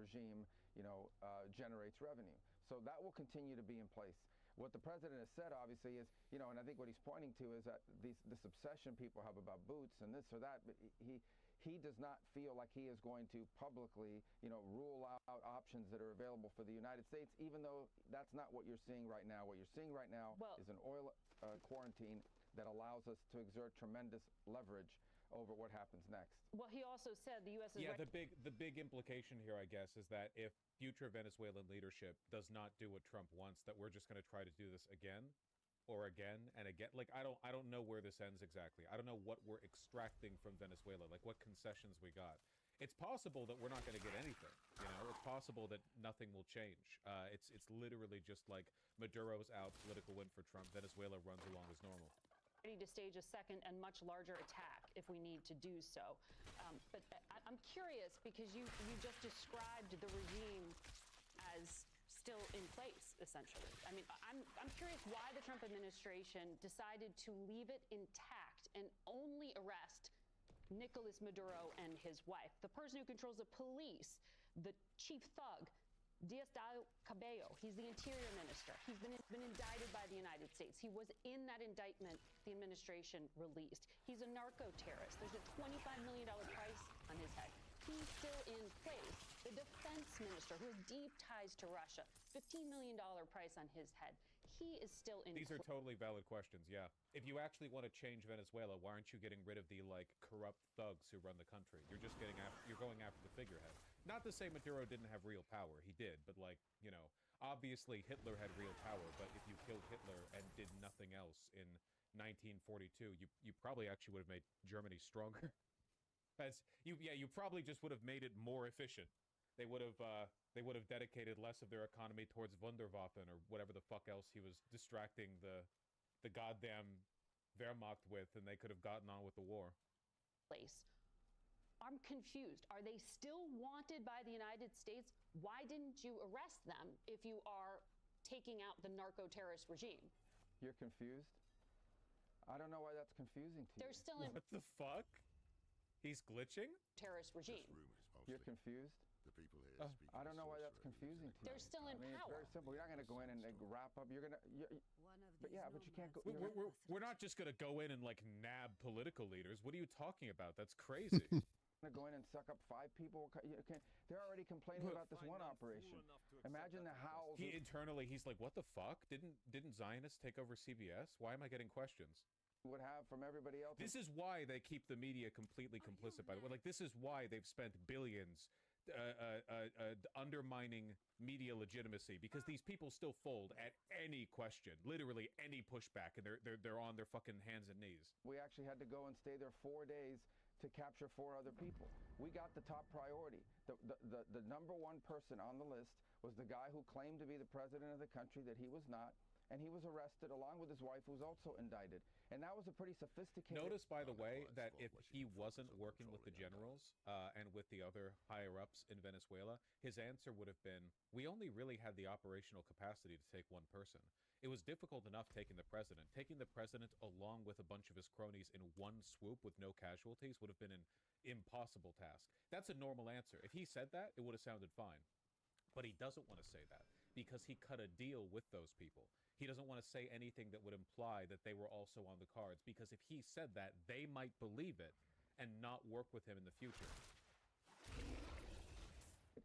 regime, generates revenue. So that will continue to be in place. What the president has said, obviously, is, and I think what he's pointing to is that this obsession people have about boots and this or that, but he does not feel like he is going to publicly, rule out options that are available for the United States, even though that's not what you're seeing right now. What you're seeing right now is an oil quarantine that allows us to exert tremendous leverage over what happens next. Well, he also said the U.S. is... Yeah, the big implication here, I guess, is that if future Venezuelan leadership does not do what Trump wants, that we're just going to try to do this again or again and again. Like, I don't know where this ends exactly. I don't know what we're extracting from Venezuela, like what concessions we got. It's possible that we're not going to get anything, It's possible that nothing will change. It's literally just like Maduro's out, political win for Trump, Venezuela runs along as normal. Ready to stage a second and much larger attack if we need to do so. But I'm curious, because you just described the regime as still in place, essentially. I mean, I'm curious why the Trump administration decided to leave it intact and only arrest Nicolas Maduro and his wife, the person who controls the police, the chief thug, Cabello. He's the interior minister. He's been indicted by the United States. He was in that indictment the administration released. He's a narco-terrorist. There's a $25 million price on his head. He's still in place. The defense minister, who has deep ties to Russia, $15 million price on his head. He is still in place. These are totally valid questions, yeah. If you actually want to change Venezuela, why aren't you getting rid of the, corrupt thugs who run the country? You're just you're going after the figurehead. Not to say Maduro didn't have real power. He did, but, obviously Hitler had real power, but if you killed Hitler and did nothing else in 1942, you probably actually would have made Germany stronger. You probably just would have made it more efficient. They would have dedicated less of their economy towards Wunderwaffen or whatever the fuck else he was distracting the goddamn Wehrmacht with, and they could have gotten on with the war. Place. I'm confused. Are they still wanted by the United States? Why didn't you arrest them if you are taking out the narco-terrorist regime? You're confused? I don't know why that's confusing to you. They're still in... What the fuck? He's glitching? Terrorist regime. You're confused? The people here I don't know why that's confusing to you. They're still in power. It's very simple. You're not going to go in and wrap up. You're going to... But you can't go... We're not just going to go in and, nab political leaders. What are you talking about? That's crazy. Go in and suck up 5 people. They're already complaining about this one operation. Imagine the howls. Internally, he's like, what the fuck? Didn't Zionists take over CBS? Why am I getting questions? Would have from everybody else. This is why they keep the media completely complicit, by the way. This is why they've spent billions undermining media legitimacy, because these people still fold at any question, literally any pushback, and they're on their fucking hands and knees. We actually had to go and stay there 4 days to capture 4 other people. We got the top priority. The number one person on the list was the guy who claimed to be the president of the country that he was not, and he was arrested along with his wife, who was also indicted. And that was a pretty sophisticated... Notice, by the way, that if he wasn't working with the generals and with the other higher-ups in Venezuela, his answer would have been, we only really had the operational capacity to take one person. It was difficult enough taking the president. Taking the president along with a bunch of his cronies in one swoop with no casualties would have been an impossible task. That's a normal answer. If he said that, it would have sounded fine. But he doesn't want to say that, because he cut a deal with those people. He doesn't want to say anything that would imply that they were also on the cards, because if he said that, they might believe it and not work with him in the future.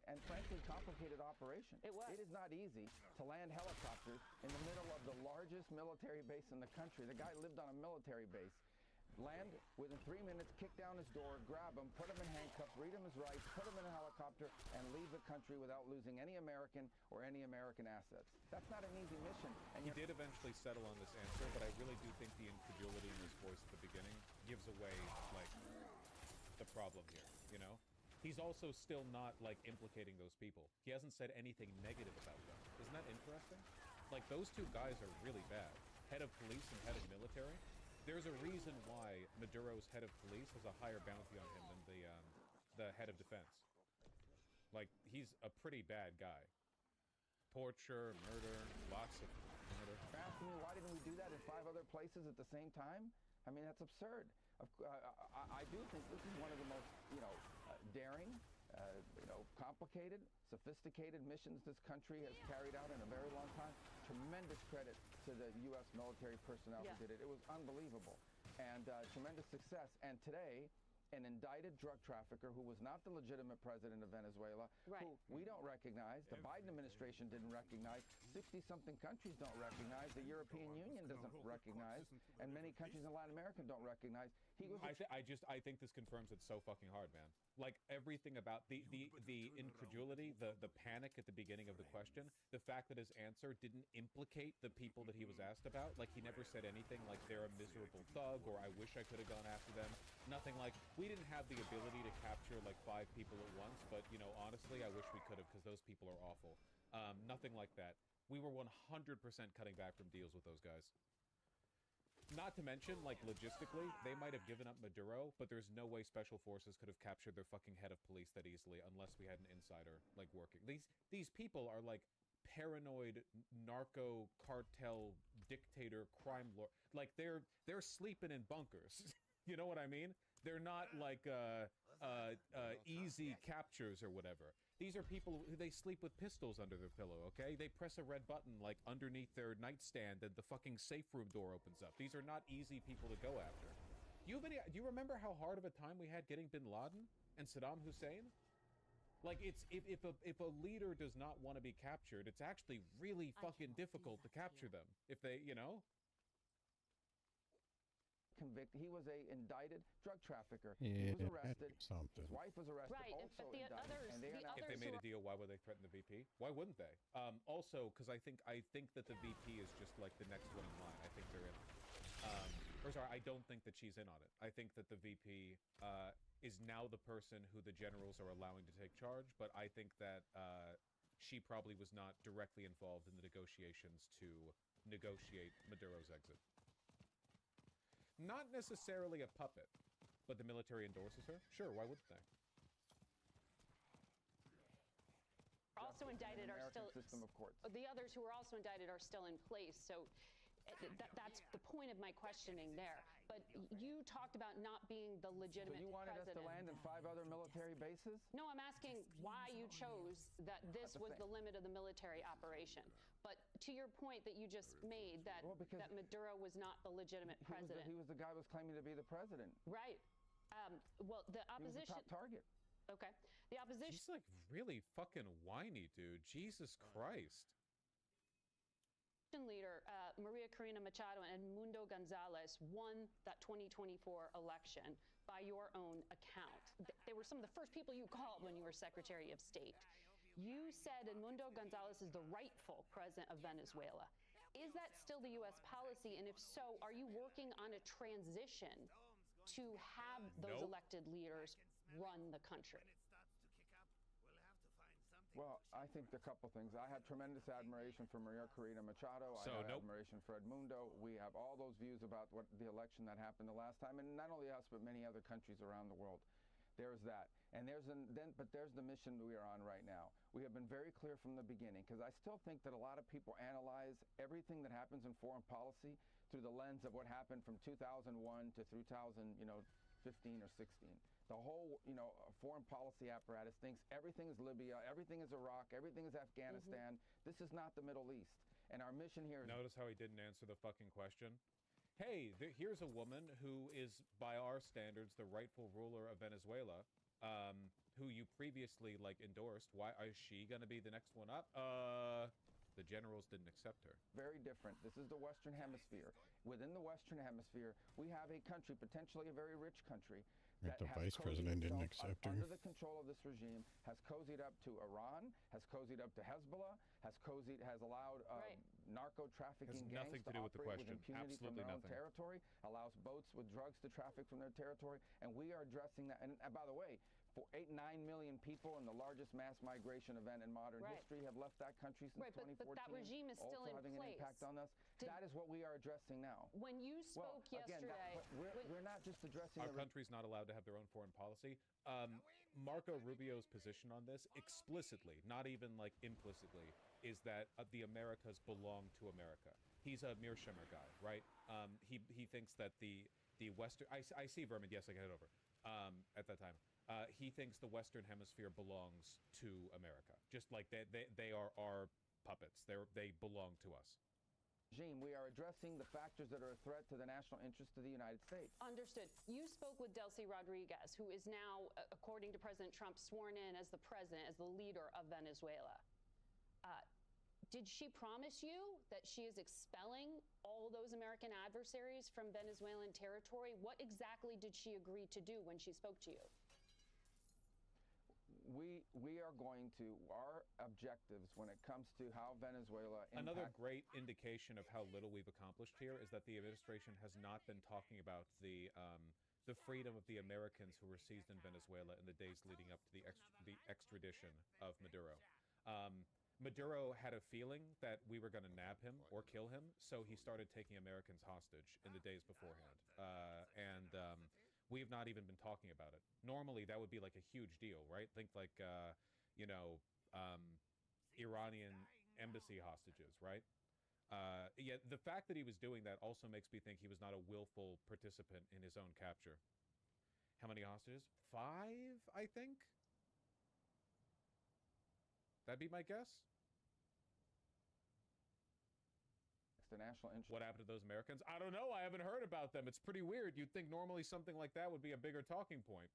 And frankly, complicated operation. It was. It is not easy to land helicopters in the middle of the largest military base in the country. The guy lived on a military base. Land within 3 minutes, kick down his door, grab him, put him in handcuffs, read him his rights, put him in a helicopter, and leave the country without losing any American or any American assets. That's not an easy mission. And he did eventually settle on this answer, but I really do think the incredulity in his voice at the beginning gives away, the problem here, He's also still not, implicating those people. He hasn't said anything negative about them. Isn't that interesting? Those 2 guys are really bad. Head of police and head of military. There's a reason why Maduro's head of police has a higher bounty on him than the head of defense. He's a pretty bad guy. Torture, murder, lots of murder. Asking me why didn't we do that in 5 other places at the same time? I mean, that's absurd. I do think this is one of the most, daring complicated, sophisticated missions this country has carried out in a very long time. Tremendous credit to the U.S. military personnel who did it. It was unbelievable, and tremendous success. And today, an indicted drug trafficker who was not the legitimate president of Venezuela, who we don't recognize, the Biden administration didn't recognize, 60-something countries don't recognize, the European Union doesn't recognize, and many countries in Latin America don't recognize. He was. I think this confirms it's so fucking hard, man. Like everything about the incredulity, the panic at the beginning of the question, the fact that his answer didn't implicate the people that he was asked about. Like he never said anything like they're a miserable thug or I wish I could have gone after them. Nothing like, we didn't have the ability to capture like 5 people at once, but you know, honestly, I wish we could have because those people are awful. Nothing like that. We were 100% cutting back from deals with those guys. Not to mention, like, logistically, they might have given up Maduro, but there's no way Special Forces could have captured their fucking head of police that easily unless we had an insider, like, working. These people are, like, paranoid narco cartel dictator crime lord. Like, they're sleeping in bunkers. You know what I mean? They're not, like, easy captures or whatever. These are people who they sleep with pistols under their pillow, okay? They press a red button, like, underneath their nightstand and the fucking safe room door opens up. These are not easy people to go after. Do you remember how hard of a time we had getting bin Laden and Saddam Hussein? Like, it's if a leader does not want to be captured, it's actually really fucking difficult to capture them. If they, you know? Convicted. He was a indicted drug trafficker. Yeah, he was arrested. Something. His wife was arrested. Right, Also but the indicted. others, And they are now. If they made a deal, why would they threaten the VP? Why wouldn't they? Also, because I think that the VP is just like the next one in line. I think they're in. Or sorry, I don't think that she's in on it. I think that the VP is now the person who the generals are allowing to take charge. But I think that she probably was not directly involved in the negotiations to negotiate Maduro's exit. Not necessarily a puppet, but the military endorses her? Sure, why wouldn't they? Also indicted are still, system of courts. the others who are also indicted are still in place. So that's the point of my questioning there. But you talked about not being the legitimate So you wanted president. us to land in 5 other military bases? No, I'm asking why you chose that this was the limit of the military operation. But to your point that you just made, that that Maduro was not the legitimate president. He was the guy who was claiming to be the president. Right. Well, the opposition. He was the top target. Okay. The opposition. She's like really fucking whiny, dude. Jesus Christ. Leader Maria Corina Machado and Edmundo Gonzalez won that 2024 election by your own account. They were some of the first people you called when you were Secretary of State. You said Edmundo Gonzalez is the rightful president of Venezuela. Is that still the U.S. policy? And if so, are you working on a transition to have those elected leaders run the country? Well, I think a couple things. I have tremendous admiration for Maria Corina Machado. I have admiration for Edmundo. We have all those views about what the election that happened the last time, and not only us, but many other countries around the world. There's that. And there's the mission we are on right now. We have been very clear from the beginning, because I still think that a lot of people analyze everything that happens in foreign policy through the lens of what happened from 2001 to 2015 or 16. The whole, foreign policy apparatus thinks everything is Libya, everything is Iraq, everything is Afghanistan. This is not the Middle East. And our mission here is... Notice how he didn't answer the fucking question? Hey, here's a woman who is, by our standards, the rightful ruler of Venezuela, who you previously, endorsed. Why is she going to be the next one up? The generals didn't accept her. Very different. This is the Western Hemisphere. Within the Western Hemisphere, we have a country, potentially a very rich country, that the vice president didn't accept her. Under the control of this regime, has cozied up to Iran, has cozied up to Hezbollah, has allowed narco trafficking gangs to operate with impunity from their own territory, allows boats with drugs to traffic from their territory, and we are addressing that. And by the way, 9 million people in the largest mass migration event in modern history have left that country since 2014. But that regime is still in having place. An impact on us. That is what we are addressing now. When you spoke yesterday... we're not just addressing... Our country's not allowed to have their own foreign policy. Marco Rubio's position on this explicitly, not even implicitly, is that the Americas belong to America. He's a Mearsheimer guy, right? He thinks that the Western... I see Vermin, yes, I can head over. at that time. He thinks the Western Hemisphere belongs to America, just like they are our puppets. They belong to us. We are addressing the factors that are a threat to the national interest of the United States. Understood. You spoke with Delcy Rodriguez, who is now, according to President Trump, sworn in as the president, as the leader of Venezuela. Did she promise you that she is expelling all those American adversaries from Venezuelan territory? What exactly did she agree to do when she spoke to you? We are going to, our objectives when it comes to how Venezuela Another great indication of how little we've accomplished here is that the administration has not been talking about the freedom of the Americans who were seized in Venezuela in the days leading up to the extradition of Maduro. Maduro had a feeling that we were going to nab him or kill him, so he started taking Americans hostage in the days beforehand. We have not even been talking about it. Normally, that would be like a huge deal, right? Think like, Iranian embassy hostages, right? Yeah, the fact that he was doing that also makes me think he was not a willful participant in his own capture. How many hostages? 5, I think? That'd be my guess. the national interest. What happened to those Americans? I don't know. I haven't heard about them. It's pretty weird. You'd think normally something like that would be a bigger talking point.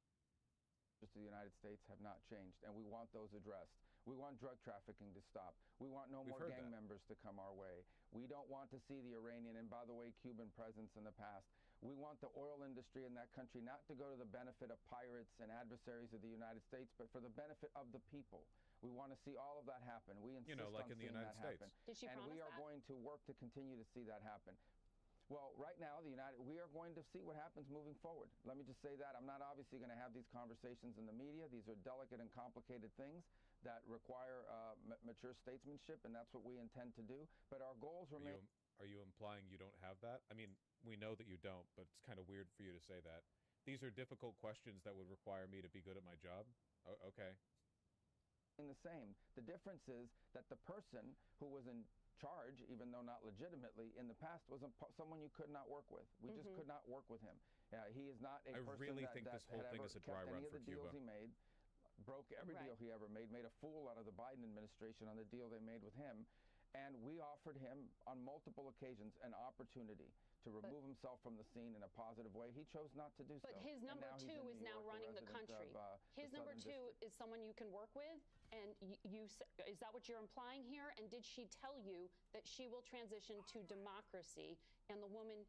The United States have not changed, and we want those addressed. We want drug trafficking to stop. We want no more gang members to come our way. We don't want to see the Iranian and, by the way, Cuban presence in the past. We want the oil industry in that country not to go to the benefit of pirates and adversaries of the United States, but for the benefit of the people. We want to see all of that happen. We insist like on in the seeing United that States. happen. Did she promise and we are that? going to work to continue to see that happen. Well, right now, we are going to see what happens moving forward. Let me just say that. I'm not obviously going to have these conversations in the media. These are delicate and complicated things that require mature statesmanship, and that's what we intend to do. But our goals remain... Are you implying you don't have that? I mean, we know that you don't, but it's kind of weird for you to say that. These are difficult questions that would require me to be good at my job? Okay. The same. The difference is that the person who was in charge, even though not legitimately, in the past was someone you could not work with. We just could not work with him. He is not a person I really that, think that this whole thing is a dry run for Cuba. He made, broke every deal he ever made a fool out of the Biden administration on the deal they made with him. And we offered him on multiple occasions an opportunity to remove himself from the scene in a positive way. He chose not to do so. But his number two is now running the country. His number two is someone you can work with, and is that what you're implying here? And did she tell you that she will transition to democracy, and the woman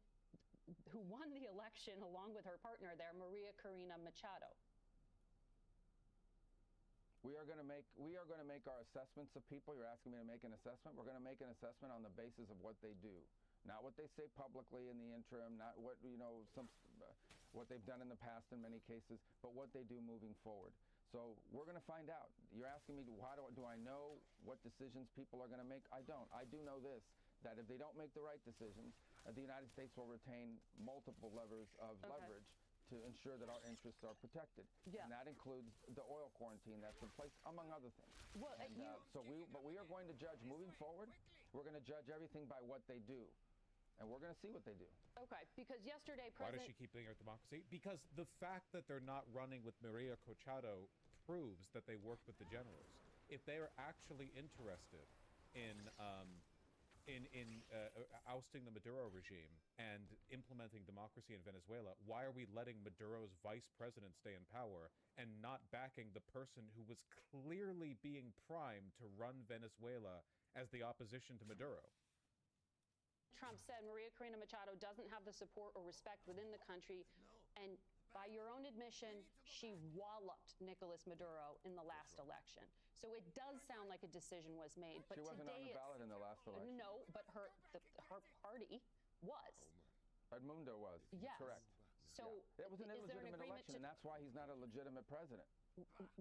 who won the election along with her partner there, Maria Corina Machado? We are going to make our assessments of people. You're asking me to make an assessment. We're going to make an assessment on the basis of what they do. Not what they say publicly in the interim, not what, what they've done in the past in many cases, but what they do moving forward. So we're going to find out. You're asking me, do I know what decisions people are going to make? I don't. I do know this, that if they don't make the right decisions, the United States will retain multiple levers of leverage to ensure that our interests are protected. Yeah. And that includes the oil quarantine that's in place, among other things. Well, but we are going to judge moving forward. We're going to judge everything by what they do. And we're going to see what they do. Okay, because yesterday, Why does she keep being our democracy? Because the fact that they're not running with Maria Corchado proves that they worked with the generals. If they are actually interested in ousting the Maduro regime and implementing democracy in Venezuela, why are we letting Maduro's vice president stay in power and not backing the person who was clearly being primed to run Venezuela as the opposition to Maduro? Trump said Maria Corina Machado doesn't have the support or respect within the country, and by your own admission, she walloped Nicolas Maduro in the last election. So it does sound like a decision was made. But she wasn't on the ballot in the last election. No, but her party was. Edmundo was. Yes. Correct. So it was an illegitimate election, and that's why he's not a legitimate president.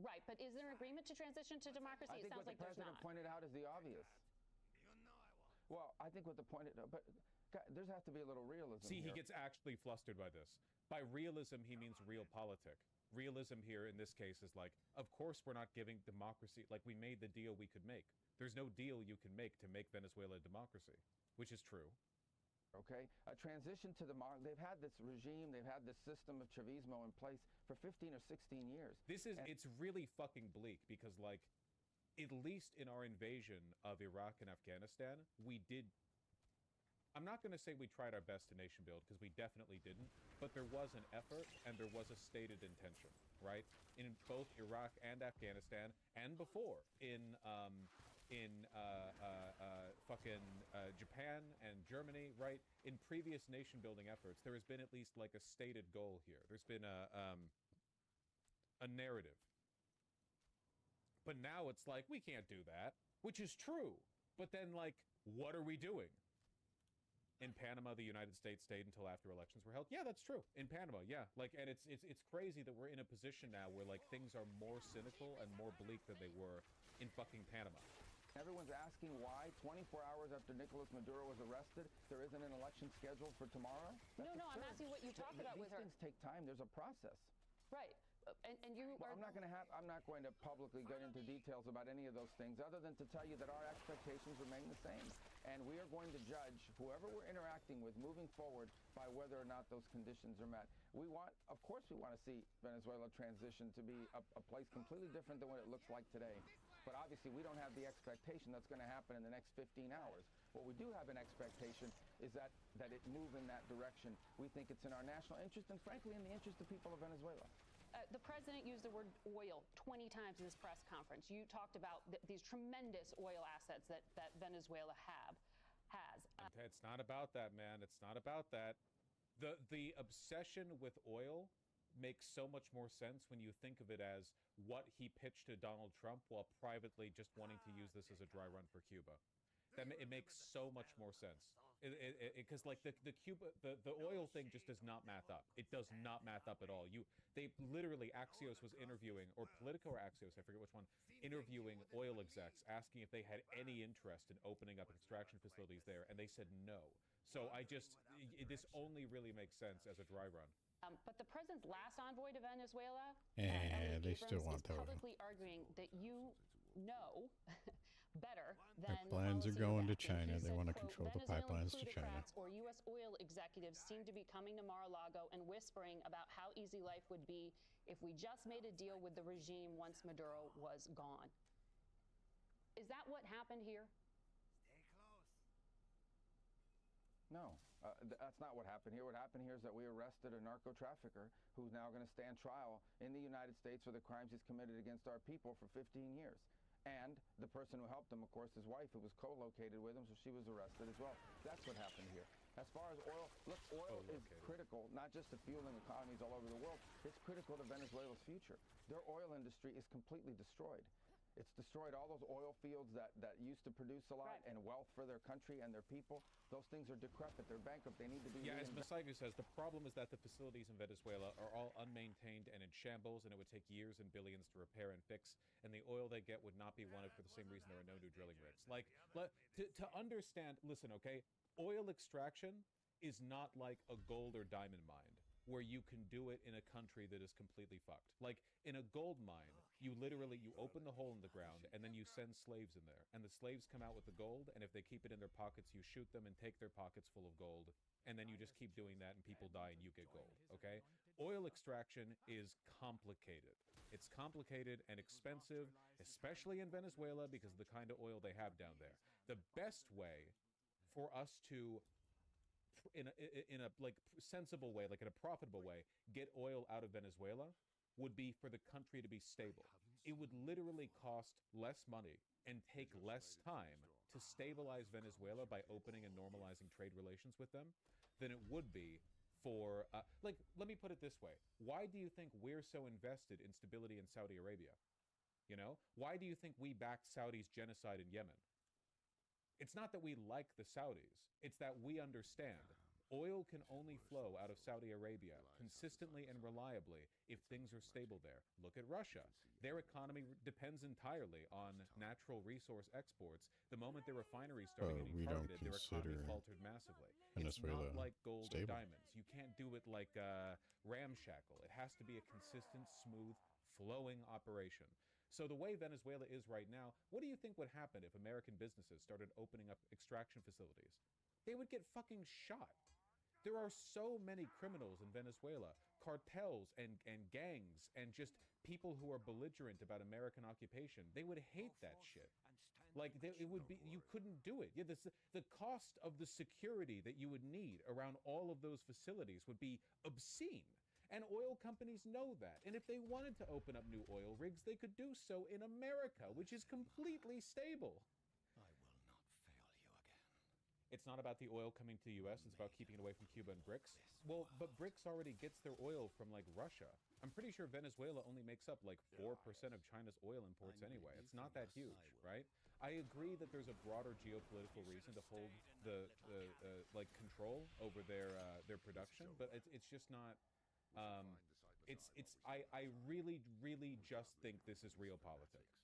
Right, but is there an agreement to transition to democracy? I think it sounds what like the president pointed out is the obvious. Well, I think what the point is, but there has to be a little realism. See, here. He gets actually flustered by this. By realism, he means realpolitik. Realism here in this case is like, of course we're not giving democracy, like we made the deal we could make. There's no deal you can make to make Venezuela a democracy, which is true. Okay, a transition to they've had this regime, they've had this system of Chavismo in place for 15 or 16 years. It's really fucking bleak because, like, at least in our invasion of Iraq and Afghanistan, we did. I'm not going to say we tried our best to nation build because we definitely didn't, but there was an effort and there was a stated intention, right? In both Iraq and Afghanistan, and before in Japan and Germany, right? In previous nation building efforts, there has been at least like a stated goal here. There's been a narrative. But now it's like, we can't do that, which is true. But then, like, what are we doing? In Panama, the United States stayed until after elections were held. Yeah, that's true. In Panama, yeah. Like, and it's crazy that we're in a position now where, like, things are more cynical and more bleak than they were in fucking Panama. Everyone's asking why 24 hours after Nicolas Maduro was arrested, there isn't an election scheduled for tomorrow? No, I'm asking what you talked about with her. These things take time. There's a process. Right. And you well, are... I'm not going to publicly get into details about any of those things other than to tell you that our expectations remain the same. And we are going to judge whoever we're interacting with moving forward by whether or not those conditions are met. Of course we want to see Venezuela transition to be a place completely different than what it looks like today. But obviously we don't have the expectation that's going to happen in the next 15 hours. What we do have an expectation is that it move in that direction. We think it's in our national interest and frankly in the interest of people of Venezuela. The president used the word oil 20 times in this press conference. You talked about these tremendous oil assets that Venezuela has. It's not about that, man. It's not about that. The obsession with oil makes so much more sense when you think of it as what he pitched to Donald Trump while privately just wanting to use this as a dry run for Cuba. It makes so much more sense. Because like the oil thing just does not math up. It does not math up at all. They literally, Axios was interviewing, or Politico or Axios, I forget which one, interviewing oil execs, asking if they had any interest in opening up extraction facilities there, and they said no. So this only really makes sense as a dry run. But the president's last envoy to Venezuela, they still want is that one. publicly arguing that you know better than Their plans are going to China. He They said, want to quote, control the Venezuelan pipelines to China. plutocrats or U.S. oil executives seem to be coming to Mar-a-Lago and whispering about how easy life would be if we just made a deal with the regime once Maduro was gone. Is that what happened here? No, that's not what happened here. What happened here is that we arrested a narco-trafficker who's now going to stand trial in the United States for the crimes he's committed against our people for 15 years. And the person who helped him, of course, his wife, who was co-located with him, so she was arrested as well. That's what happened here. As far as oil, look, oil is critical, not just to fueling economies all over the world. It's critical to Venezuela's future. Their oil industry is completely destroyed. It's destroyed all those oil fields that used to produce a lot and wealth for their country and their people. Those things are decrepit. They're bankrupt. They need to be... Yeah, as Masaigu says, the problem is that the facilities in Venezuela are all unmaintained and in shambles, and it would take years and billions to repair and fix, and the oil they get would not be wanted for the same reason there are no new drilling rigs. Like, to understand, listen, okay, oil extraction is not like a gold or diamond mine, where you can do it in a country that is completely fucked. Like, in a gold mine, you open the hole in the ground, and then you send slaves in there. And the slaves come out with the gold, and if they keep it in their pockets, you shoot them and take their pockets full of gold. And then you just keep doing that, and people die, and you get gold, okay? Oil extraction is complicated. It's complicated and expensive, especially in Venezuela, because of the kind of oil they have down there. The best way for us to in a like sensible way, like in a profitable way, get oil out of Venezuela would be for the country to be stable. It would literally cost less money and take less time to stabilize Venezuela by opening and normalizing trade relations with them than it would be for, like, let me put it this way. Why do you think we're so invested in stability in Saudi Arabia? You know? Why do you think we backed Saudi's genocide in Yemen? It's not that we like the Saudis. It's that we understand oil can only flow out of Saudi Arabia consistently and reliably if things are stable there. Look at Russia. Their economy depends entirely on natural resource exports. The moment their refineries started getting targeted, their economy faltered massively. It's not like gold or diamonds. You can't do it like ramshackle. It has to be a consistent, smooth, flowing operation. So the way Venezuela is right now, what do you think would happen if American businesses started opening up extraction facilities? they would get fucking shot. There are so many criminals in Venezuela, cartels and gangs and just people who are belligerent about American occupation. They would hate that shit. Like, it would be, you couldn't do it. Yeah, the cost of the security that you would need around all of those facilities would be obscene. And oil companies know that. And if they wanted to open up new oil rigs, they could do so in America, which is completely stable. I will not fail you again. It's not about the oil coming to the U.S. It's about keeping it away from Cuba and BRICS. Well, but BRICS already gets their oil from, like, Russia. I'm pretty sure Venezuela only makes up, like, 4% of China's oil imports anyway. It's not that huge, right? I agree that there's a broader geopolitical reason to hold the control over their production, but it's just not... I really, really just think this is real politics.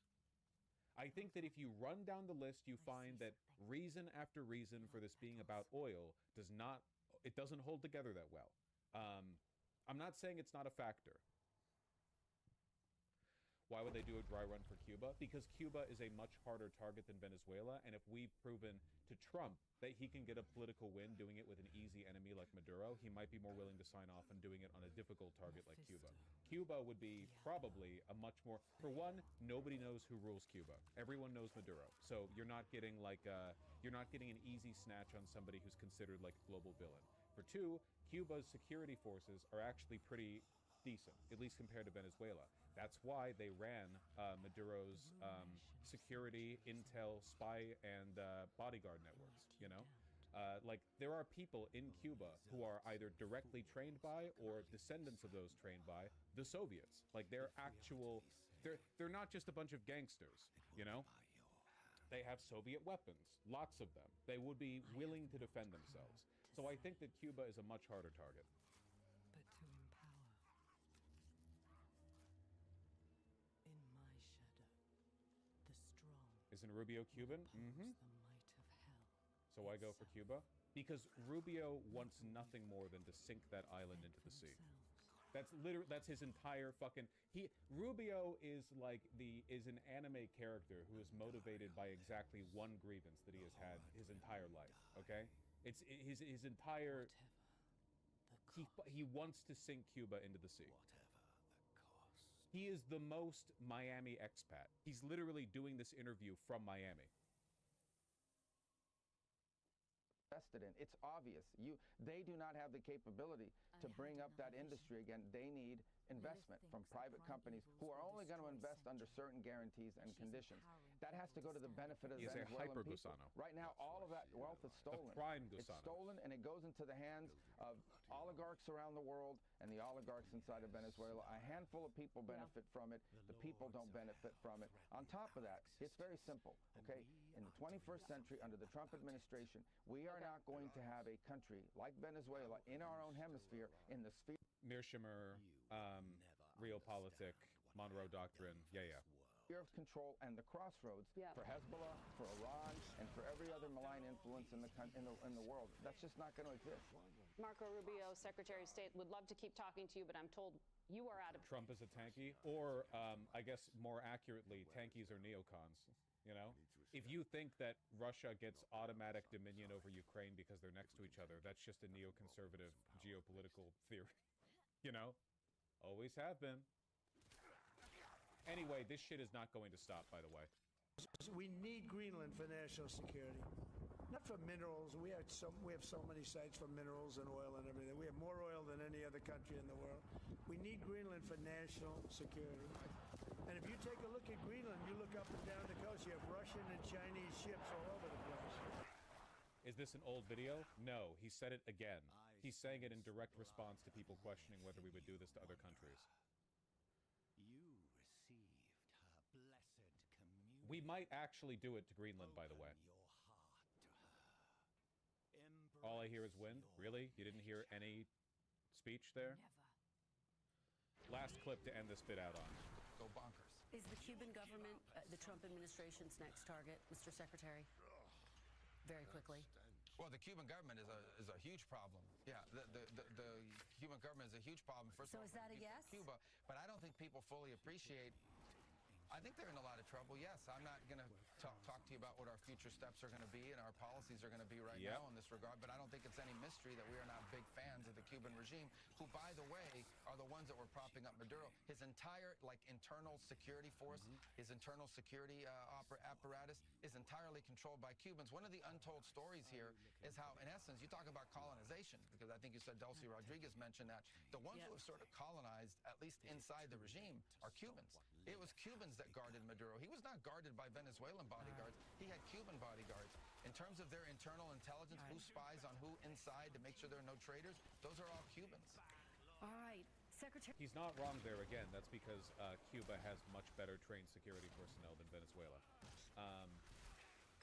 I think that if you run down the list, you find that reason after reason for this being about oil doesn't hold together that well. I'm not saying it's not a factor. Why would they do a dry run for Cuba? Because Cuba is a much harder target than Venezuela, and if we've proven to Trump that he can get a political win doing it with an easy enemy like Maduro, he might be more willing to sign off on doing it on a difficult target like Cuba. Cuba would be probably a much more... For one, nobody knows who rules Cuba. Everyone knows Maduro. So you're not getting you're not getting an easy snatch on somebody who's considered like a global villain. For two, Cuba's security forces are actually pretty decent, at least compared to Venezuela. That's why they ran Maduro's security, intel, spy, and bodyguard networks, you know? Like, there are people in Cuba who are either directly trained by or descendants of those trained by the Soviets. Like, they're actual... They're not just a bunch of gangsters, you know? They have Soviet weapons, lots of them. They would be willing to defend themselves. So I think that Cuba is a much harder target. But to empower. In my shadow, the strong. Isn't Rubio Cuban? Mm-hmm. The might of hell. So why go for Cuba? Because Rubio wants nothing more than to sink that island into the sea. That's his entire fucking... Rubio is like is an anime character who is motivated by exactly one grievance that he has had his entire life, okay? It's his entire... He wants to sink Cuba into the sea. He is the most Miami expat. He's literally doing this interview from Miami. Invested in. It's obvious. They do not have the capability to bring up that industry again. They need investment from private companies who are only going to invest under certain guarantees and conditions. That has to go to the benefit of the Venezuelan people. Right now, all of that wealth is stolen. It's stolen, and it goes into the hands of oligarchs around the world and the oligarchs inside of Venezuela. A handful of people benefit from it. The people don't benefit from it. On top of that, it's very simple, okay? In the 21st century, under the Trump administration, we are not going to have a country like Venezuela in our own hemisphere, in the sphere... Mearsheimer, Realpolitik, Monroe Doctrine, yeah. Of control and the crossroads for Hezbollah, for Iran, and for every other malign influence in the world. That's just not going to exist. Marco Rubio, Secretary of State, would love to keep talking to you, but I'm told you are out of... Trump is a tanky, or I guess more accurately, tankies are neocons. You know, if you think that Russia gets automatic dominion over Ukraine because they're next to each other, that's just a neoconservative geopolitical theory. You know, always have been. Anyway, this shit is not going to stop, by the way. We need Greenland for national security, not for minerals. We have so many sites for minerals and oil and everything. We have more oil than any other country in the world. We need Greenland for national security. And if you take a look at Greenland, you look up and down the coast, you have Russian and Chinese ships all over the place. Is this an old video? No, he said it again. He's saying it in direct response to people questioning whether we would do this to other countries. You received her blessed communion. We might actually do it to Greenland, by the way. All I hear is wind? Really? You didn't hear any speech there? Never. Last clip to end this bit out on. Go bonkers. Is the Cuban government the Trump administration's next target, Mr. Secretary? Very quickly. Well, the Cuban government is a huge problem. Yeah, the Cuban government is a huge problem. First of all, is that a yes? Cuba, but I don't think people fully appreciate I think they're in a lot of trouble. Yes, I'm not going to talk to you about what our future steps are going to be and our policies are going to be right now in this regard, but I don't think it's any mystery that we are not big fans of the Cuban regime, who, by the way, are the ones that were propping up Maduro. His entire, internal security force, his internal security apparatus is entirely controlled by Cubans. One of the untold stories here is how, in essence, you talk about colonization, because I think you said Dulce Rodriguez mentioned that. The ones who have sort of colonized, at least inside the regime, are Cubans. It was Cubans that guarded Maduro. He was not guarded by Venezuelan bodyguards. He had Cuban bodyguards. In terms of their internal intelligence, who spies on who inside to make sure there are no traitors, those are all Cubans. All right, Secretary. He's not wrong there. Again, that's because Cuba has much better trained security personnel than Venezuela,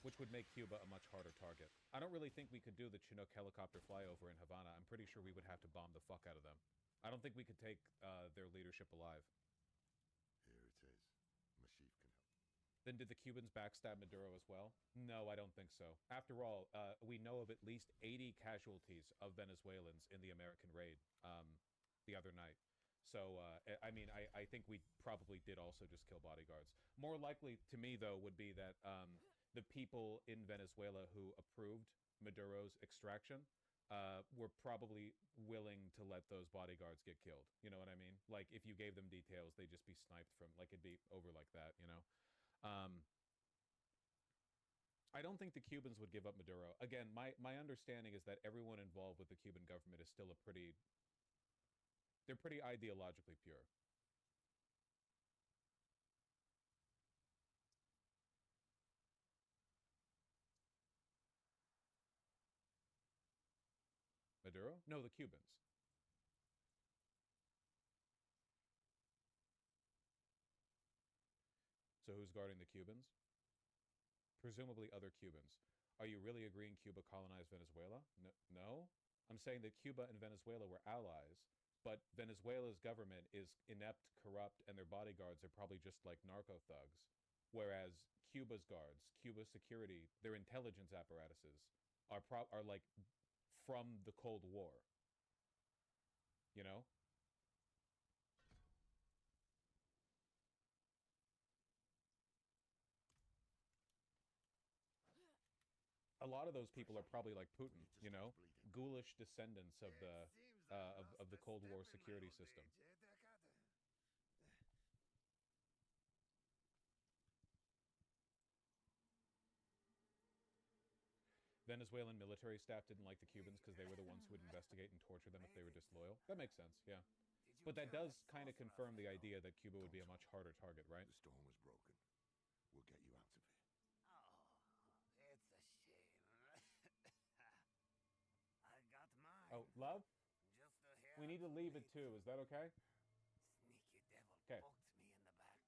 which would make Cuba a much harder target. I don't really think we could do the Chinook helicopter flyover in Havana. I'm pretty sure we would have to bomb the fuck out of them. I don't think we could take their leadership alive. Here it is. Mashif can help. Then did the Cubans backstab Maduro as well? No, I don't think so. After all, we know of at least 80 casualties of Venezuelans in the American raid the other night. So, I mean, I think we probably did also just kill bodyguards. More likely to me, though, would be that the people in Venezuela who approved Maduro's extraction were probably willing to let those bodyguards get killed. You know what I mean? Like, if you gave them details, they'd just be sniped from, like, it'd be over like that, you know? I don't think the Cubans would give up Maduro. Again, my understanding is that everyone involved with the Cuban government is still they're pretty ideologically pure. Maduro? No, the Cubans. So who's guarding the Cubans? Presumably other Cubans. Are you really agreeing Cuba colonized Venezuela? No. I'm saying that Cuba and Venezuela were allies, but Venezuela's government is inept, corrupt, and their bodyguards are probably just like narco thugs. Whereas Cuba's guards, Cuba's security, their intelligence apparatuses are like from the Cold War. You know? A lot of those people are probably like Putin, you know, ghoulish descendants of the Cold War security system. Venezuelan military staff didn't like the Cubans because they were the ones who would investigate and torture them if they were disloyal. That makes sense, yeah. But that does kind of confirm the idea that Cuba would be a much harder target, right? The storm was broken. We'll get you out of it. Oh, it's a shame. I got mine. Oh, love? Just a hair. We need to leave it too. Is that okay? Sneaky devil Okay. poked me in the back.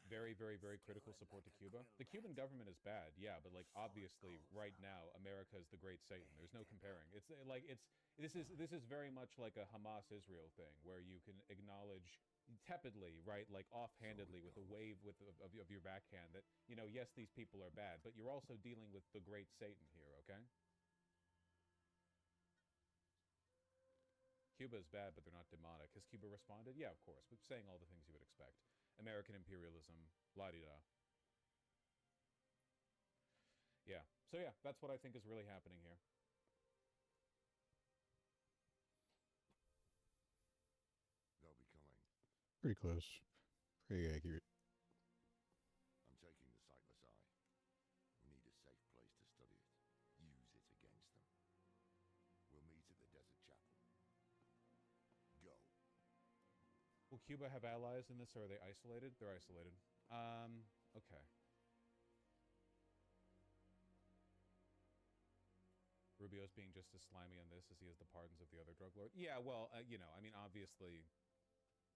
Very, very, very critical support to Cuba. The Cuban government is bad, yeah, but like obviously right now America is the great Satan. There's no comparing. It's like this is very much like a Hamas-Israel thing where you can acknowledge tepidly, right, like offhandedly with a wave of your backhand that, you know, yes, these people are bad, but you're also dealing with the great Satan here, okay? Cuba is bad, but they're not demonic. Has Cuba responded? Yeah, of course, but saying all the things you would expect. American imperialism, la-di-da. Yeah. So yeah, that's what I think is really happening here. They'll be coming. Pretty close. Pretty accurate. I'm taking the sightless eye. We need a safe place to study it. Use it against them. We'll meet at the Desert Chapel. Go. Will Cuba have allies in this, or are they isolated? They're isolated. Okay. Rubio's being just as slimy on this as he is the pardons of the other drug lord. Yeah, well, you know, I mean, obviously,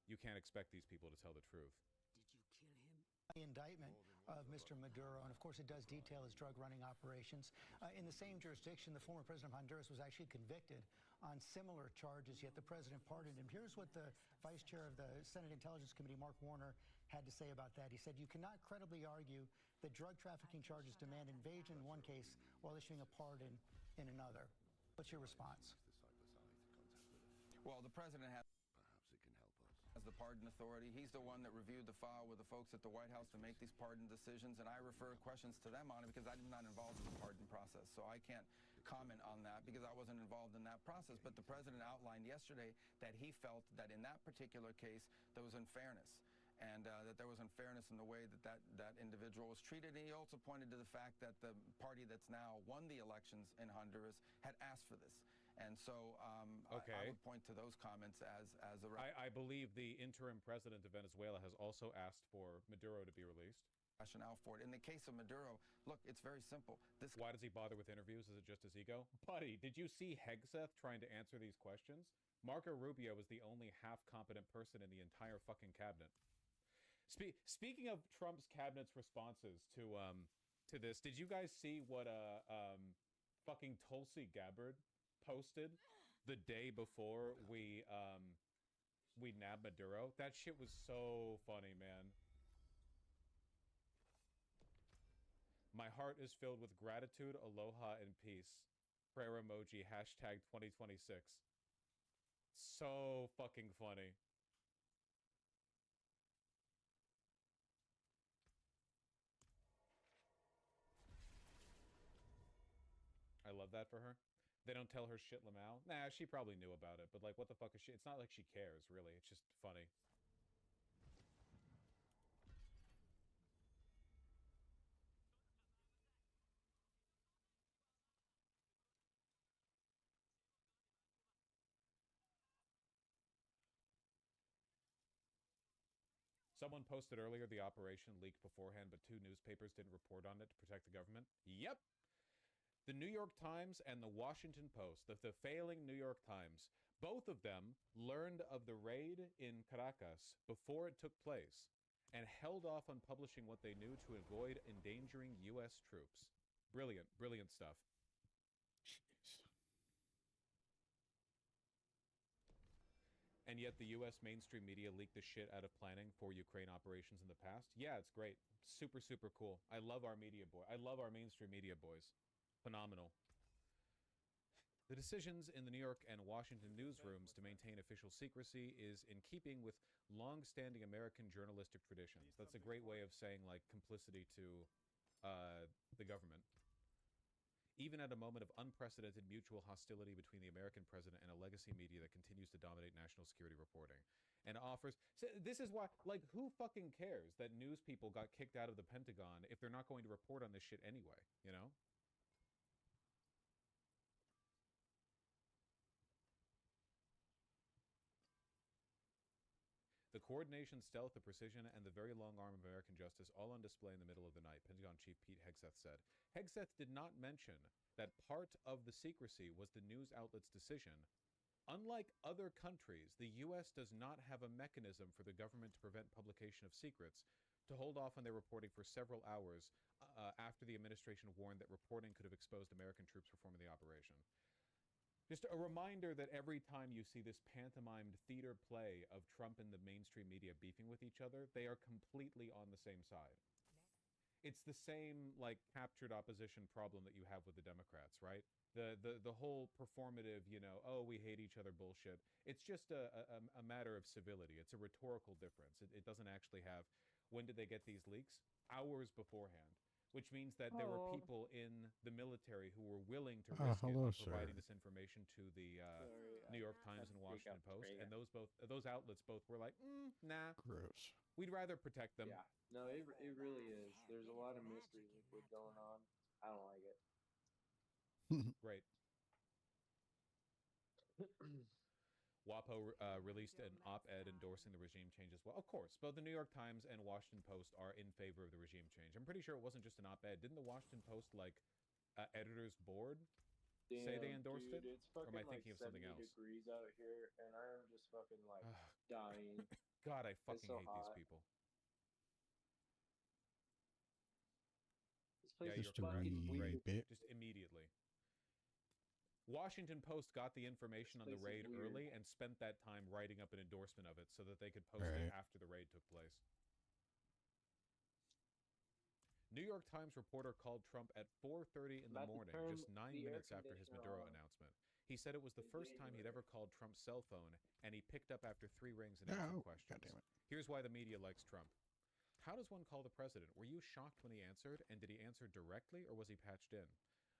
you can't expect these people to tell the truth. Did you kill him? The indictment of Mr. Maduro, and of course it does detail his drug running operations. In the same jurisdiction, the former president of Honduras was actually convicted on similar charges, yet the president pardoned him. Here's what the vice chair of the Senate Intelligence Committee, Mark Warner, had to say about that. He said, "You cannot credibly argue that drug trafficking charges demand invasion in one case while issuing a pardon in another." What's your response? Use the sightless eye to contact with us. Well, the president has Perhaps it can help us. as the pardon authority. He's the one that reviewed the file with the folks at the White House to make these pardon decisions, and I refer questions to them on it because I'm not involved in the pardon process. So I can't comment on that because I wasn't involved in that process. But the president outlined yesterday that he felt that in that particular case, there was unfairness. And that there was unfairness in the way that individual was treated. And he also pointed to the fact that the party that's now won the elections in Honduras had asked for this. And so I would point to those comments as a... I believe the interim president of Venezuela has also asked for Maduro to be released. Rationale for it. In the case of Maduro, look, it's very simple. Why does he bother with interviews? Is it just his ego? Buddy, did you see Hegseth trying to answer these questions? Marco Rubio was the only half-competent person in the entire fucking cabinet. Speaking of Trump's cabinet's responses to this, did you guys see what fucking Tulsi Gabbard posted the day before we nabbed Maduro? That shit was so funny, man. My heart is filled with gratitude, aloha, and peace. Prayer emoji, hashtag 2026. So fucking funny. I love that for her. They don't tell her shit Lamau. Nah, she probably knew about it, but like, what the fuck is she? It's not like she cares, really. It's just funny. Someone posted earlier the operation leaked beforehand, but 2 newspapers didn't report on it to protect the government. Yep. The New York Times and the Washington Post, the failing New York Times, both of them learned of the raid in Caracas before it took place and held off on publishing what they knew to avoid endangering U.S. troops. Brilliant, brilliant stuff. Jeez. And yet the U.S. mainstream media leaked the shit out of planning for Ukraine operations in the past. Yeah, it's great. Super, super cool. I love our media boy. I love our mainstream media boys. Phenomenal. The decisions in the New York and Washington newsrooms to maintain official secrecy is in keeping with long-standing American journalistic traditions. That's a great way of saying, like, complicity to the government. Even at a moment of unprecedented mutual hostility between the American president and a legacy media that continues to dominate national security reporting. And offers... So this is why, like, who fucking cares that news people got kicked out of the Pentagon if they're not going to report on this shit anyway, you know? The coordination, stealth, the precision, and the very long arm of American justice all on display in the middle of the night, Pentagon Chief Pete Hegseth said. Hegseth did not mention that part of the secrecy was the news outlet's decision. Unlike other countries, the U.S. does not have a mechanism for the government to prevent publication of secrets, to hold off on their reporting for several hours after the administration warned that reporting could have exposed American troops performing the operation. Just a reminder that every time you see this pantomimed theater play of Trump and the mainstream media beefing with each other, they are completely on the same side. It's the same, like, captured opposition problem that you have with the Democrats, right? The whole performative, you know, oh, we hate each other bullshit. It's just a matter of civility. It's a rhetorical difference. It doesn't actually have, when did they get these leaks? Hours beforehand. Which means that there were people in the military who were willing to risk providing this information to the New York Times and Washington Post, and those outlets both were like, nah, gross. We'd rather protect them. Yeah, no, it really is. There's a lot of mystery liquid going on. I don't like it. Great. WAPO released an op-ed endorsing the regime change as well. Of course, both the New York Times and Washington Post are in favor of the regime change. I'm pretty sure it wasn't just an op-ed. Didn't the Washington Post, like, editors board say they endorsed it? Or am I thinking of something else? Degrees out here, and I'm just fucking, like, dying. God, I fucking hate these people. This place is fucking weird. Just immediately. Washington Post got the information on the raid early and spent that time writing up an endorsement of it so that they could post it after the raid took place. New York Times reporter called Trump at 4:30 in the morning, just 9 minutes after his Maduro announcement. He said it was the first time he'd ever called Trump's cell phone, and he picked up after 3 rings and answered questions. Here's why the media likes Trump. How does one call the president? Were you shocked when he answered, and did he answer directly, or was he patched in?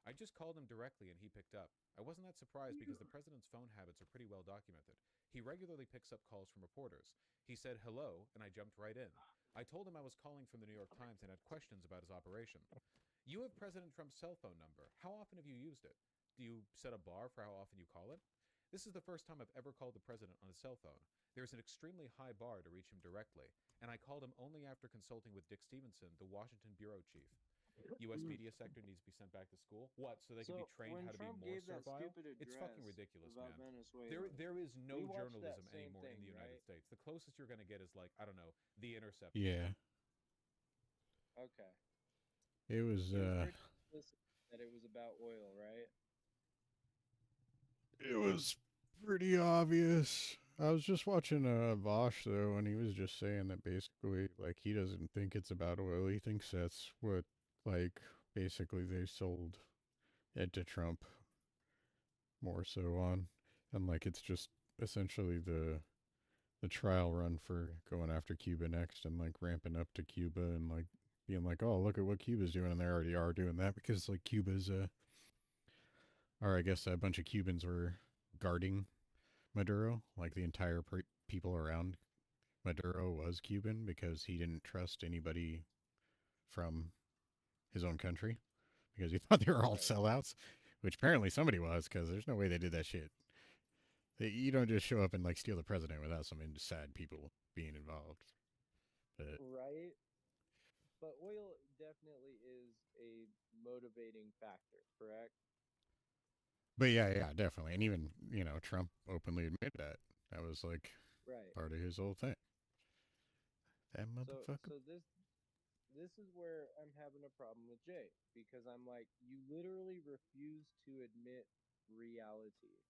I just called him directly, and he picked up. I wasn't that surprised because the president's phone habits are pretty well documented. He regularly picks up calls from reporters. He said hello, and I jumped right in. I told him I was calling from the New York Times and had questions about his operation. You have President Trump's cell phone number. How often have you used it? Do you set a bar for how often you call it? This is the first time I've ever called the president on his cell phone. There's an extremely high bar to reach him directly, and I called him only after consulting with Dick Stevenson, the Washington bureau chief. U.S. media sector needs to be sent back to school. What? So they can be trained how to Trump be more gave that servile? stupid It's fucking ridiculous, man. Venezuela, There is no journalism thing, anymore in the United right? States. The closest you're going to get is like, I don't know, The Intercept. Yeah. Okay. It was that it was about oil, right? It was pretty obvious. I was just watching Vosh though, and he was just saying that basically, like, he doesn't think it's about oil. He thinks that's what, like, basically they sold it to Trump more so on, and like it's just essentially the trial run for going after Cuba next, and like ramping up to Cuba, and like being like, oh, look at what Cuba's doing, and they already are doing that because like Cuba's or I guess a bunch of Cubans were guarding Maduro, like the entire people around Maduro was Cuban because he didn't trust anybody from his own country because he thought they were all sellouts, which apparently somebody was, because there's no way they did that shit. You don't just show up and like steal the president without some sad people being involved. But, right. But oil definitely is a motivating factor, correct? But yeah, definitely. And even, Trump openly admitted that. That was like part of his whole thing. That motherfucker. So this is where I'm having a problem with Jay, because I'm like, you literally refuse to admit reality.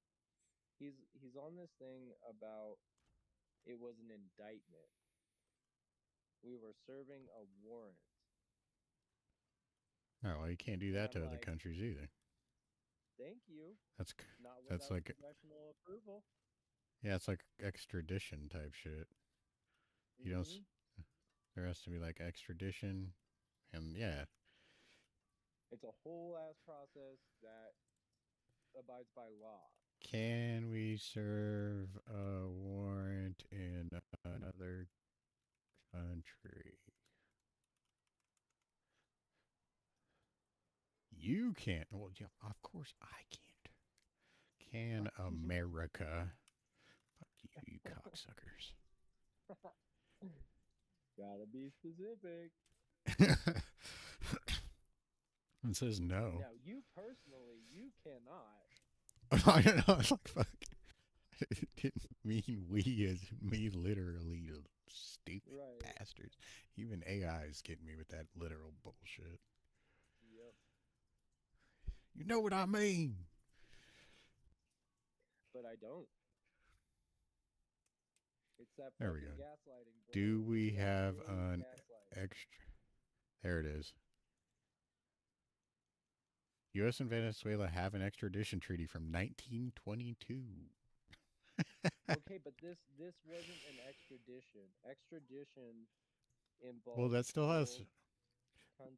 He's on this thing about it was an indictment. We were serving a warrant. Oh, well, you can't do that to other countries either. Thank you. That's like congressional approval. Yeah, it's like extradition type shit. You don't. There has to be like extradition, and yeah. It's a whole ass process that abides by law. Can we serve a warrant in another country? You can't. Well, yeah, of course I can't. Can America? Fuck you, you cocksuckers. Gotta be specific. It says no. Now, you personally, you cannot. I don't know. It's like, fuck. It didn't mean we as me literally, stupid bastards. Even AI is getting me with that literal bullshit. Yep. You know what I mean. But I don't. It's that there we go. Gaslighting. Do we have an extra? There it is. U.S. and Venezuela have an extradition treaty from 1922. Okay, but this wasn't an extradition. Extradition involves. Well, that still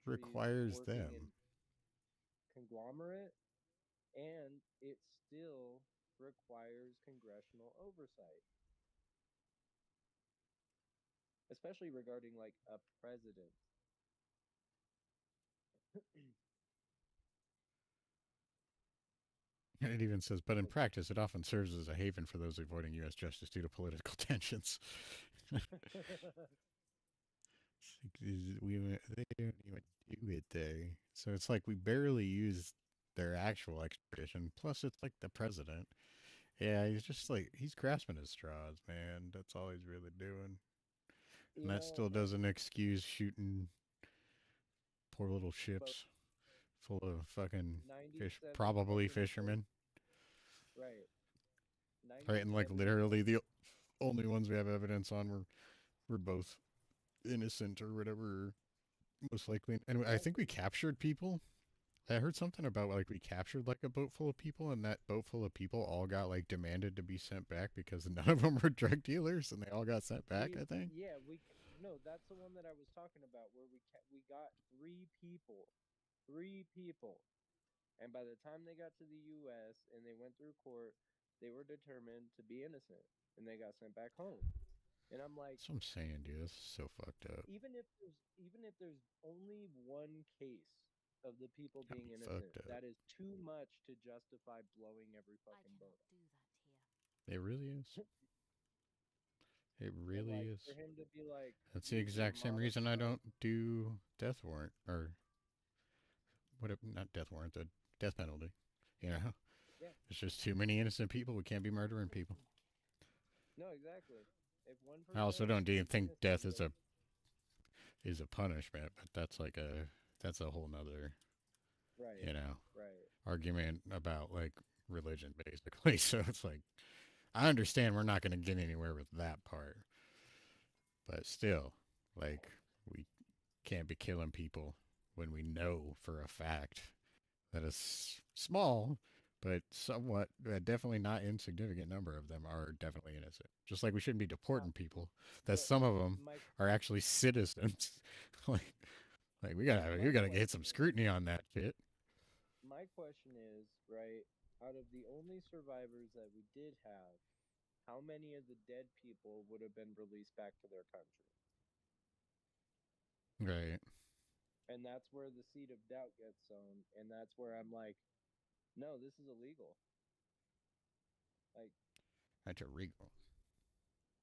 requires them. Conglomerate, and it still requires congressional oversight, especially regarding like a president. It even says, but in practice, it often serves as a haven for those avoiding U.S. justice due to political tensions. They don't even do it there. So it's like we barely use their actual extradition. Plus, it's like the president. Yeah, he's just like, he's grasping his straws, man. That's all he's really doing. And that still doesn't excuse shooting poor little ships full of fucking fish, probably fishermen. Right, and like literally the only ones we have evidence on were both innocent or whatever, most likely. And I think we captured people I heard something about like we captured like a boat full of people, and that boat full of people all got like demanded to be sent back because none of them were drug dealers, and they all got sent back. I think. Yeah, no, that's the one that I was talking about where we got three people, and by the time they got to the U.S. and they went through court, they were determined to be innocent, and they got sent back home. And I'm like, That's what I'm saying, dude. This is so fucked up. even if there's only one case of the people Gotta being be innocent, fucked up. that is too much to justify blowing every fucking boat up. It really is. It And really like is. for him to be like That's the using a exact same model reason I don't do death warrant or what? Not death warrant, the death penalty. You know, yeah. there's just too many innocent people. We can't be murdering people. No, exactly. If one I also person don't even is think death innocent, is a punishment, but that's a whole nother right, you know right. argument about like religion basically. So it's like I understand we're not going to get anywhere with that part, but still, like we can't be killing people when we know for a fact that a small but somewhat definitely not insignificant number of them are definitely innocent. Just like we shouldn't be deporting people, that But some of them my are actually citizens. like we gotta get some scrutiny on that shit. my question is, right, out of the only survivors that we did have, how many of the dead people would have been released back to their country? Right. And that's where the seed of doubt gets sown, and that's where I'm like, no, this is illegal. Like, That's illegal.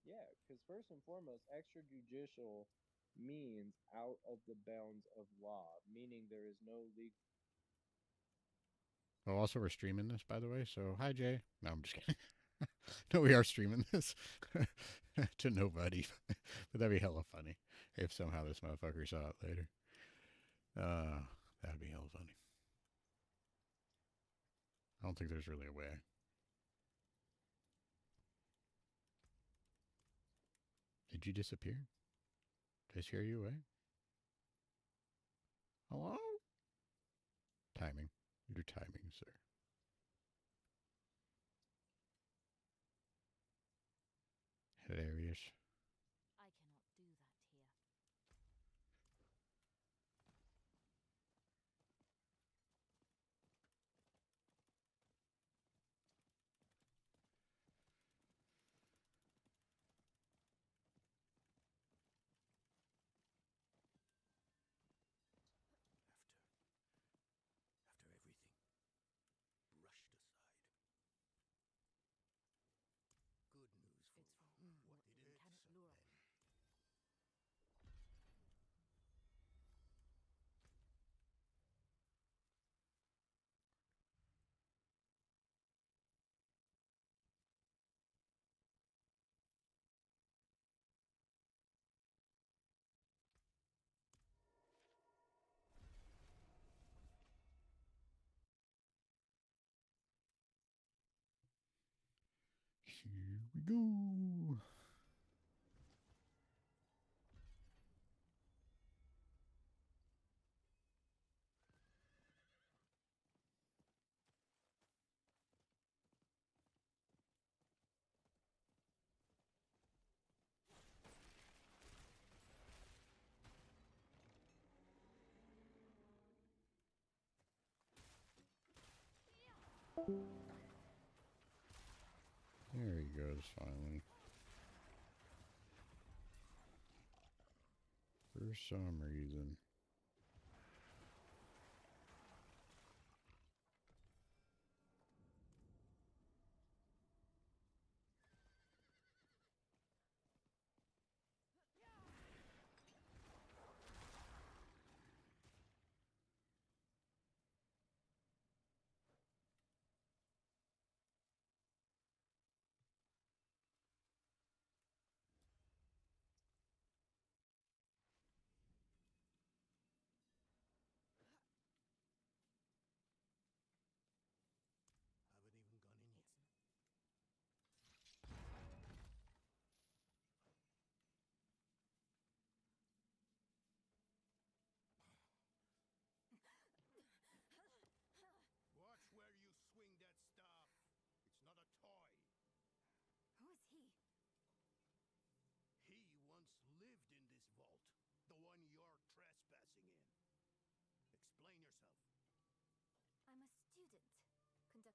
yeah, because first and foremost, extrajudicial means out of the bounds of law, meaning there is no legal. Oh, also we're streaming this, by the way. So hi, Jay. No, I'm just kidding. No, we are streaming this to nobody, but that'd be hella funny if somehow this motherfucker saw it later. That'd be hella funny. I don't think there's really a way. Did you disappear? Did I scare you away? Hello? Timing. Your timing, sir. Hilarious. After everything brushed aside. Good news for you. What did it say then? Here we go. There he goes, finally. For some reason.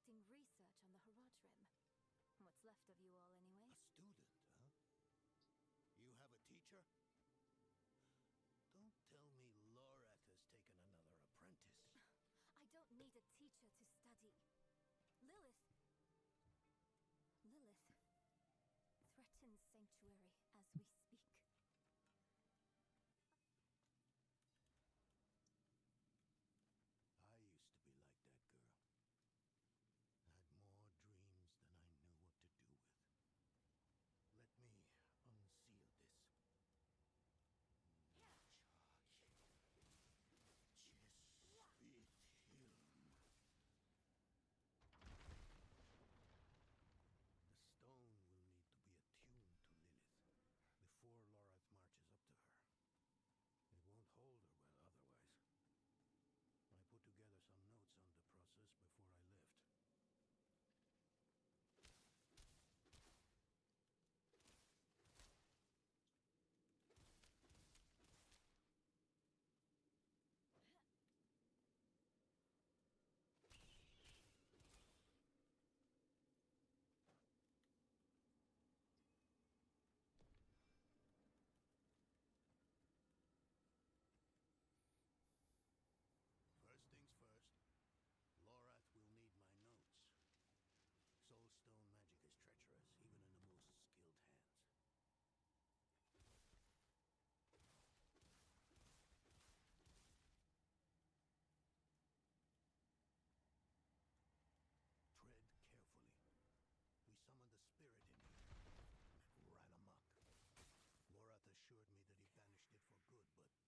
conducting research on the Haraj Rim. What's left of you all, anyway? A student, huh? You have a teacher? Don't tell me Lorath has taken another apprentice. I don't need a teacher to study. Lilith threatens Sanctuary as we speak. I used to be like that girl. Had more dreams than I knew what to do with. Let me unseal this. Spit him. The stone will need to be attuned to Lilith before Lorath marches up to her. It won't hold her well otherwise. I put together some notes on the process before I left. First things first, Lorath will need my notes. Soulstone magic is treacherous, even in the most skilled hands. Tread carefully. We summon the spirit in you. It ran amok. Lorath assured me that he banished it for good, but I've always had my doubts. Always find a way in. Lilith hails from her father's domain. Hatred. That's the essence Lorath will need for the attunement. I kept a map. Somewhere. Here. All the places Mephisto's hatred yet lingers. There's just one last thing. I bet Lorath still wears his. The Order's mission was his lifeblood.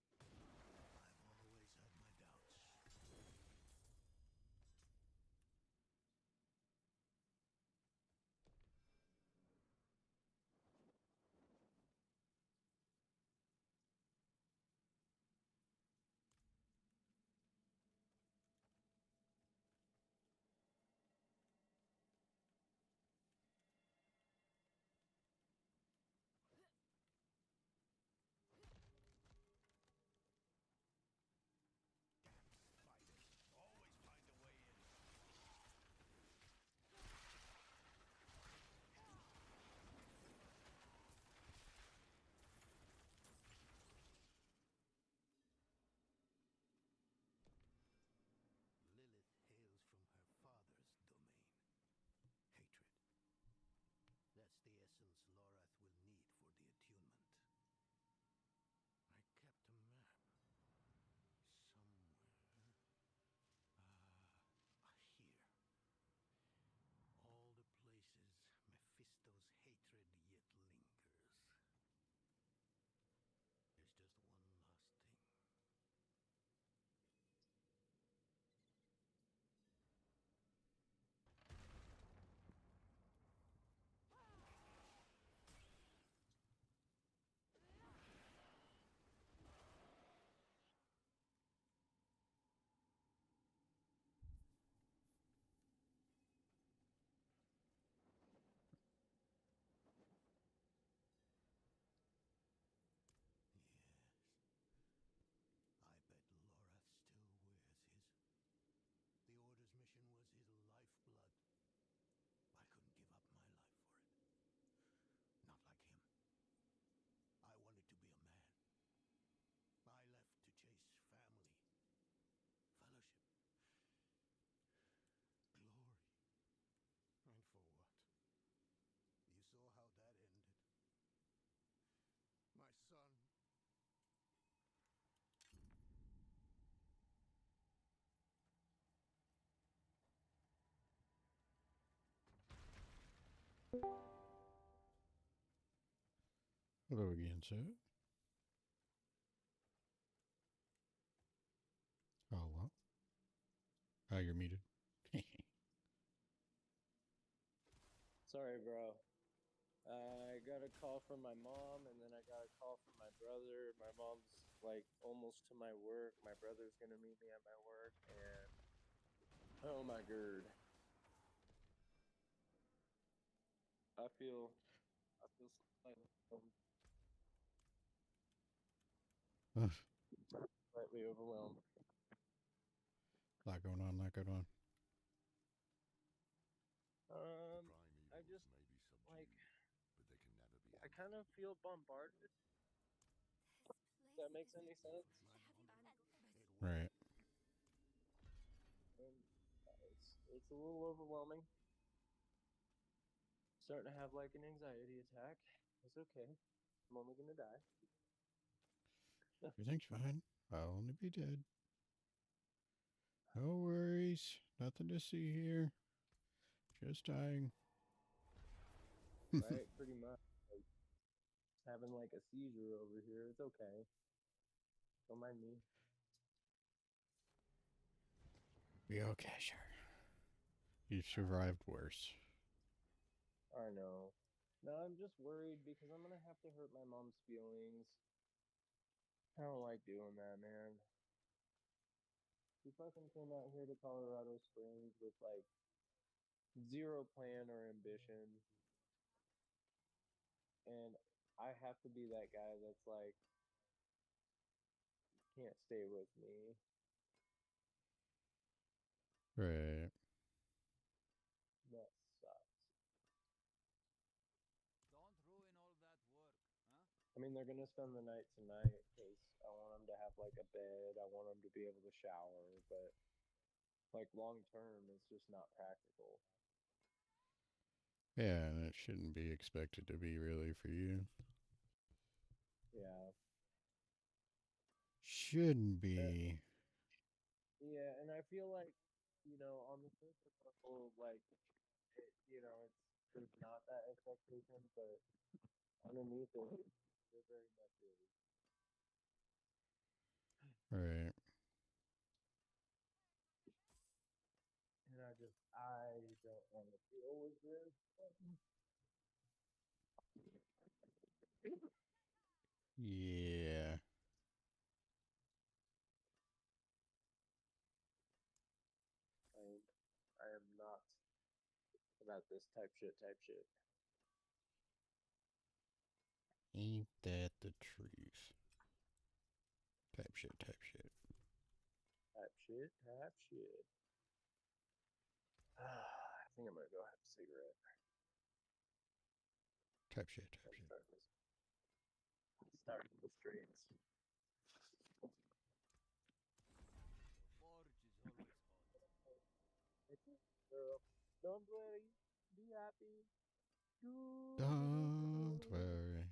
I couldn't give up my life for it. Not like him. I wanted to be a man. I left to chase family, fellowship, glory. And for what? You saw how that ended. My son. Hello again, sir. Oh, well. Oh, you're muted. Sorry, bro. I got a call from my mom, and then I got a call from my brother. My mom's like almost to my work. My brother's gonna meet me at my work, and oh my god, I feel slightly overwhelmed. Lot going on, lot going on. I just like but they can never be I kind of feel bombarded. If that makes any sense. Right. And it's a little overwhelming. Starting to have like an anxiety attack. It's okay. I'm only gonna die. Everything's fine. I'll only be dead. No worries. Nothing to see here. Just dying. Right, pretty much. Like, having like a seizure over here. It's okay. Don't mind me. Be okay, sure. You survived worse. I know. No, I'm just worried because I'm gonna have to hurt my mom's feelings. I don't like doing that, man. She fucking came out here to Colorado Springs with like zero plan or ambition. And I have to be that guy that's like, can't stay with me. Right. That sucks. Don't ruin all that work, huh? I mean, they're gonna spend the night tonight because I want them to have like a bed. I want them to be able to shower, but like long term, it's just not practical. Yeah, and it shouldn't be expected to be really for you. Yeah. Shouldn't be. Yeah, and I feel like, on the surface level, like, it's there's not that expectation, but underneath it, there very much is. Right. And I don't want to deal with this. Yeah. I am not about this type shit. Ain't that the truth? Type shit, type shit. Type shit. I think I'm gonna go have a cigarette. Type shit, type shit. Start with the strings. Forge is always hot. Girl, don't worry. Be happy. Don't worry.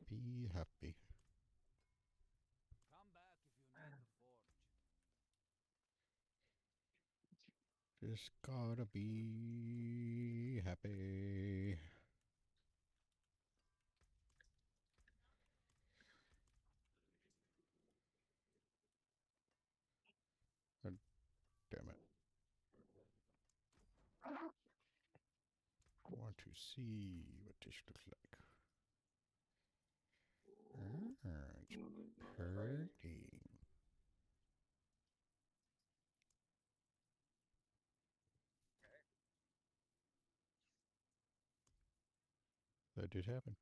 Be happy. Come back if you need the forge. Just gotta be happy. Oh, damn it. I want to see what this looks like. It's pretty. That did happen.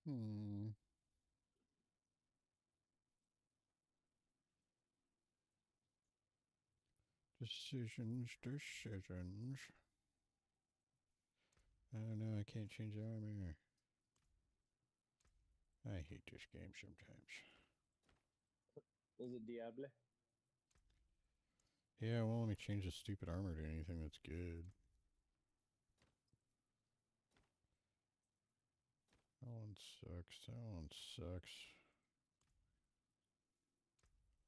Hmm. Decisions. I don't know, I can't change the armor. I hate this game sometimes. Is it Diablo? Yeah, well, let me change the stupid armor to anything that's good. That one sucks. That one sucks.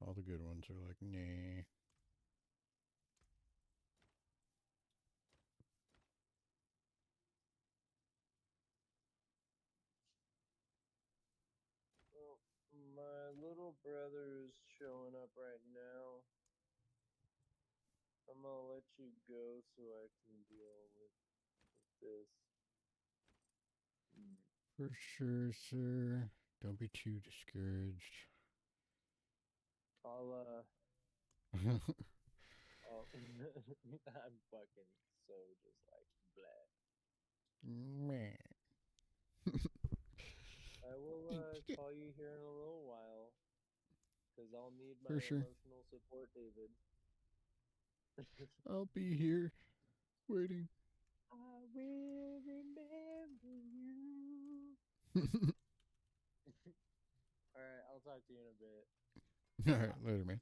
All the good ones are like, nah. Well, my little brother is showing up right now. I'm gonna let you go so I can deal with this. For sure, sir. Don't be too discouraged. I'll I'm fucking so just like blah. Meh. I will call you here in a little while because I'll need my For sure. emotional support, David. I'll be here waiting. I will remember you. All right, I'll talk to you in a bit. All right, later, man.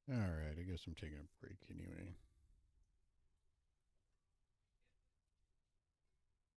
All right, I guess I'm taking a break anyway.